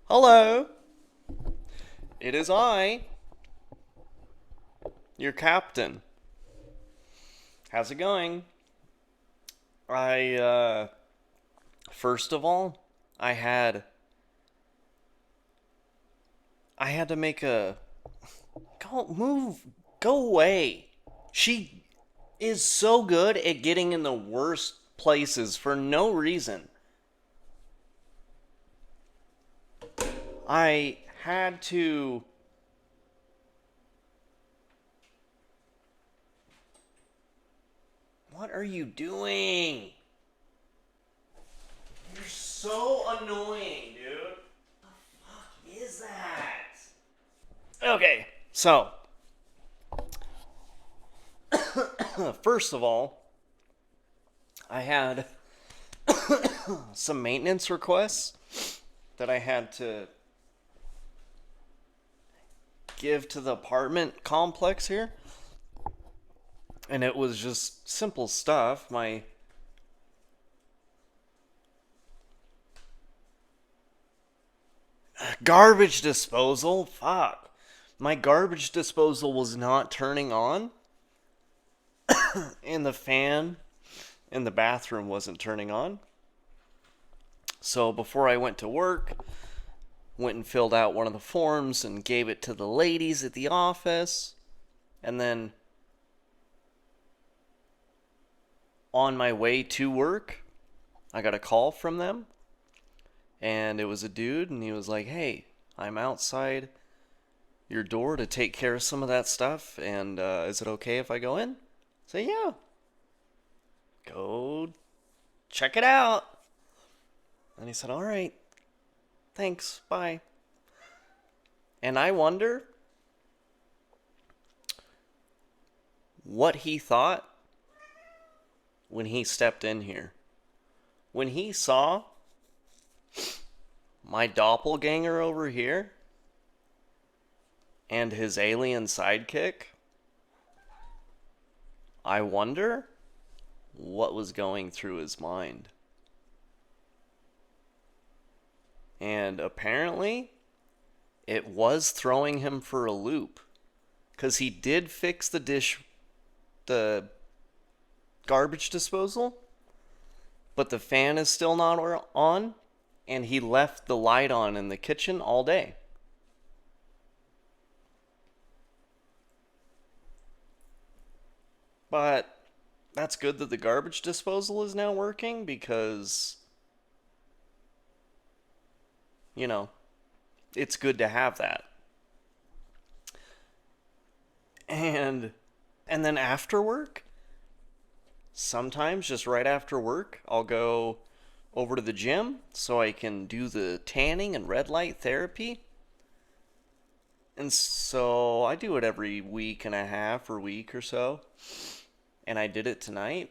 Hello, it is I, your captain. How's it going? I, first of all, I had, I had to make a, go away. She is so good at getting in the worst places for no reason. I had to, what are you doing? You're so annoying, dude. What is that? Okay, so first of all, I had some maintenance requests that I had to give to the apartment complex here. And it was just simple stuff. My garbage disposal, fuck. My garbage disposal was not turning on, and the fan in the bathroom wasn't turning on. So before I went to work, went and filled out one of the forms and gave it to the ladies at the office. And then on my way to work, I got a call from them. And it was a dude, and he was like, "Hey, I'm outside your door to take care of some of that stuff. And is it okay if I go in?" Say, "Yeah, go check it out." And he said, "All right, thanks, bye." And I wonder what he thought when he stepped in here. When he saw my doppelganger over here and his alien sidekick, I wonder what was going through his mind. And apparently, it was throwing him for a loop. Because he did fix the garbage disposal, but the fan is still not on, and he left the light on in the kitchen all day. But that's good that the garbage disposal is now working because, you know, it's good to have that. And and then after work, sometimes just right after work, I'll go over to the gym so I can do the tanning and red light therapy. And so I do it every week and a half or week or so. And I did it tonight.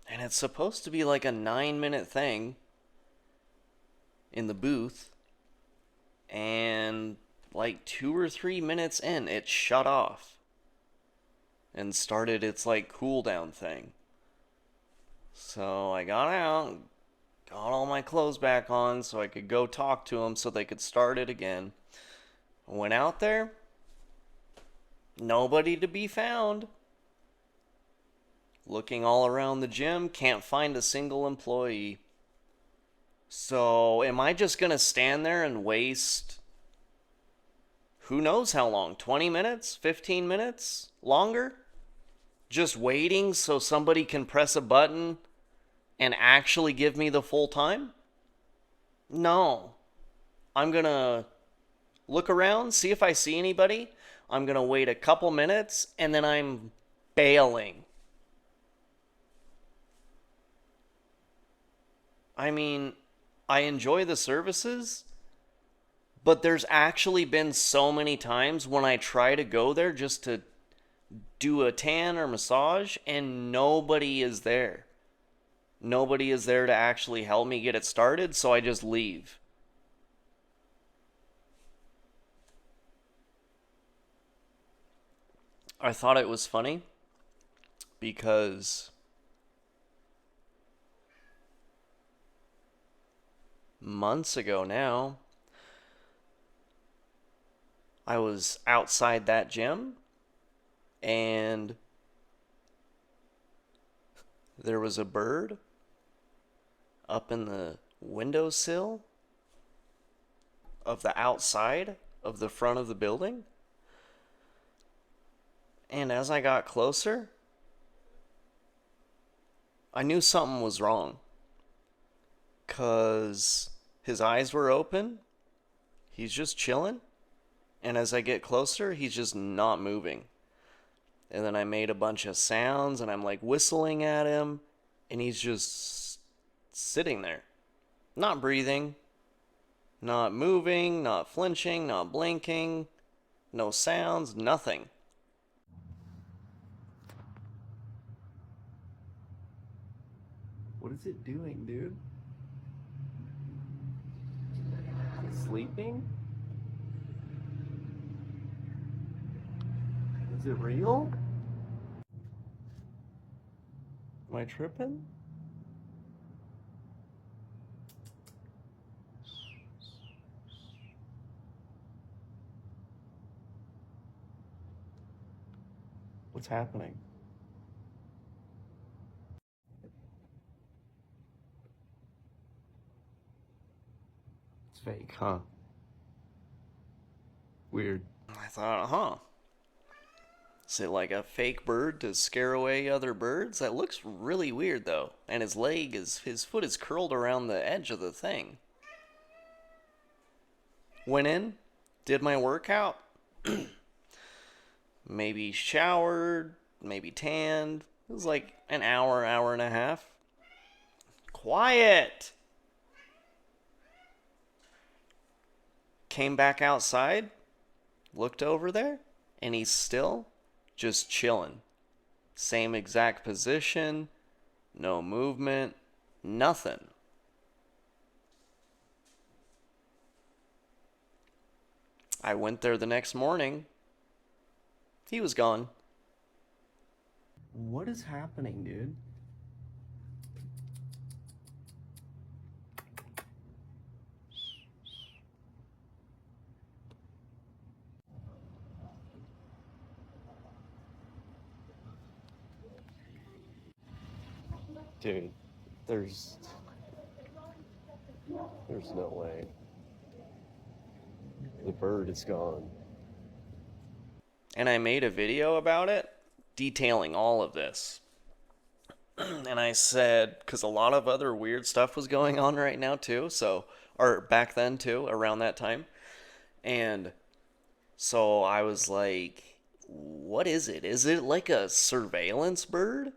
And it's supposed to be like a 9-minute thing in the booth. And like 2 or 3 minutes in, it shut off and started its like cool down thing. So I got out, got all my clothes back on so I could go talk to them so they could start it again. I went out there, nobody to be found. Looking all around the gym, can't find a single employee. So, am I just gonna stand there and waste who knows how long? 20 minutes? 15 minutes? Longer? Just waiting so somebody can press a button and actually give me the full time? No. I'm gonna look around, see if I see anybody. I'm gonna wait a couple minutes and then I'm bailing. I mean, I enjoy the services, but there's actually been so many times when I try to go there just to do a tan or massage and nobody is there. Nobody is there to actually help me get it started, so I just leave. I thought it was funny because months ago now. I was outside that gym and there was a bird up in the windowsill of the outside of the front of the building. And as I got closer, I knew something was wrong. 'Cause his eyes were open, he's just chilling, and as I get closer, he's just not moving. And then I made a bunch of sounds, and I'm like whistling at him, and he's just sitting there, not breathing, not moving, not flinching, not blinking, no sounds, nothing. What is it doing, dude? Sleeping? Is it real? Am I tripping? What's happening? It's fake, huh? Weird. I thought, is it like a fake bird to scare away other birds? That looks really weird though. And his foot is curled around the edge of the thing. Went in, did my workout, maybe showered, maybe tanned. It was like an hour, hour and a half. Quiet! Came back outside, looked over there, and he's still just chilling. Same exact position, no movement, nothing. I went there the next morning. He was gone. What is happening, dude? Dude, there's no way. The bird is gone. And I made a video about it, detailing all of this. And I said, because a lot of other weird stuff was going on right now too, or back then too, around that time. And so I was like, what is it? Is it like a surveillance bird?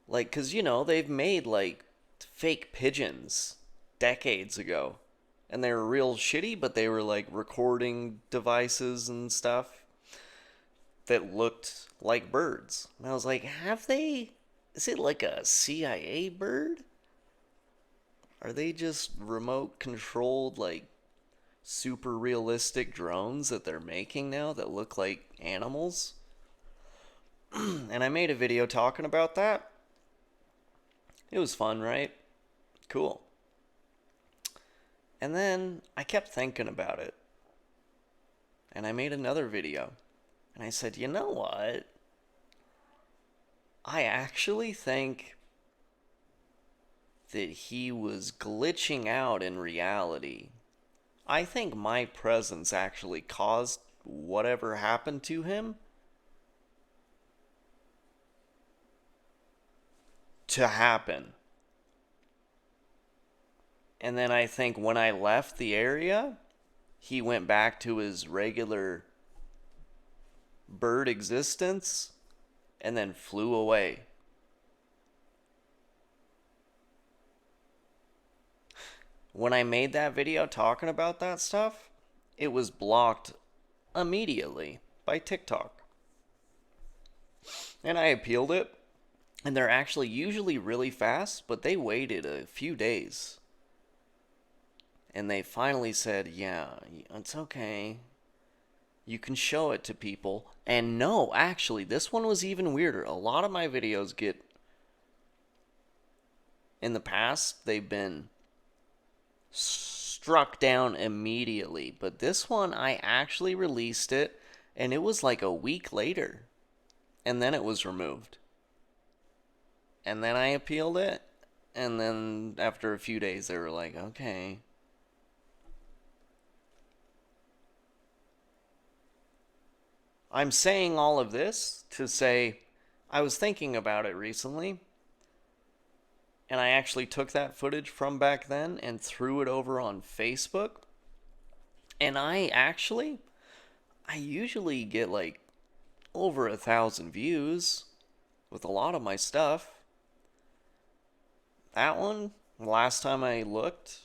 Like, because, they've made like fake pigeons decades ago. And they were real shitty, but they were like recording devices and stuff that looked like birds. And I was like, is it like a CIA bird? Are they just remote controlled, like super realistic drones that they're making now that look like animals? And I made a video talking about that. It was fun, right? Cool. And then I kept thinking about it. And I made another video. And I said, you know what? I actually think that he was glitching out in reality. I think my presence actually caused whatever happened to him to happen. And then I think when I left the area, he went back to his regular bird existence and then flew away. When I made that video talking about that stuff, it was blocked immediately by TikTok. And I appealed it, and they're actually usually really fast, but they waited a few days. And they finally said, yeah, it's okay. You can show it to people. And no, actually, this one was even weirder. A lot of my videos in the past, they've been struck down immediately. But this one, I actually released it, and it was like a week later. And then it was removed. And then I appealed it. And then after a few days, they were like, okay. I'm saying all of this to say I was thinking about it recently, and I actually took that footage from back then and threw it over on Facebook. And I usually get like over 1,000 views with a lot of my stuff. That one, last time I looked,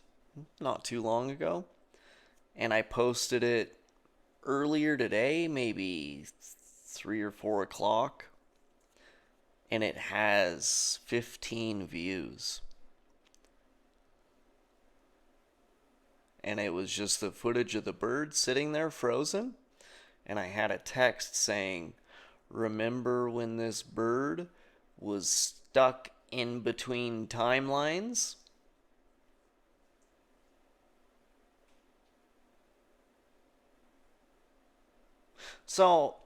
not too long ago, and I posted it earlier today, maybe 3 or 4 o'clock, and it has 15 views. And it was just the footage of the bird sitting there frozen, and I had a text saying, "Remember when this bird was stuck in between timelines?" So,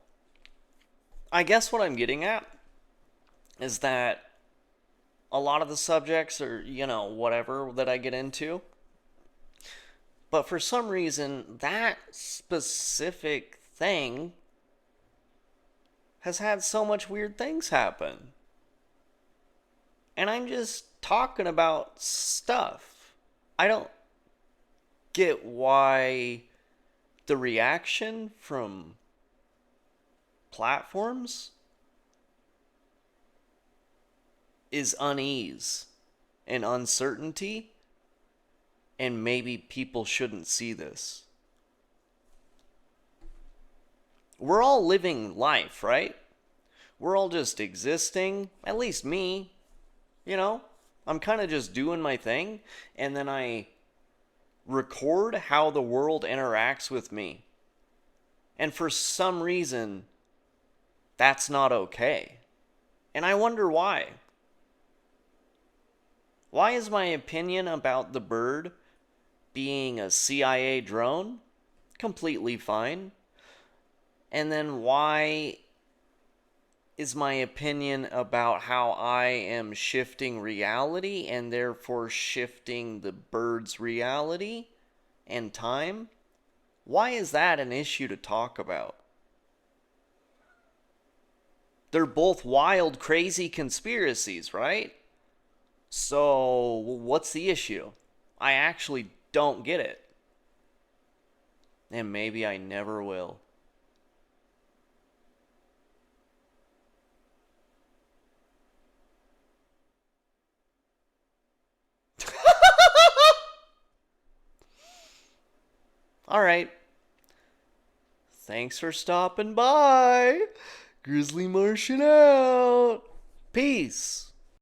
I guess what I'm getting at is that a lot of the subjects are, whatever that I get into. But for some reason, that specific thing has had so much weird things happen. And I'm just talking about stuff. I don't get why the reaction from platforms is unease and uncertainty, and maybe people shouldn't see this. We're all living life, right? We're all just existing, at least me, you know? I'm kind of just doing my thing, and then I record how the world interacts with me. And for some reason, that's not okay. And I wonder why. Why is my opinion about the bird being a CIA drone completely fine? And then why is my opinion about how I am shifting reality and therefore shifting the bird's reality and time? Why is that an issue to talk about? They're both wild, crazy conspiracies, right? So, what's the issue? I actually don't get it. And maybe I never will. Alright. Thanks for stopping by. Grizzly Martian out. Peace.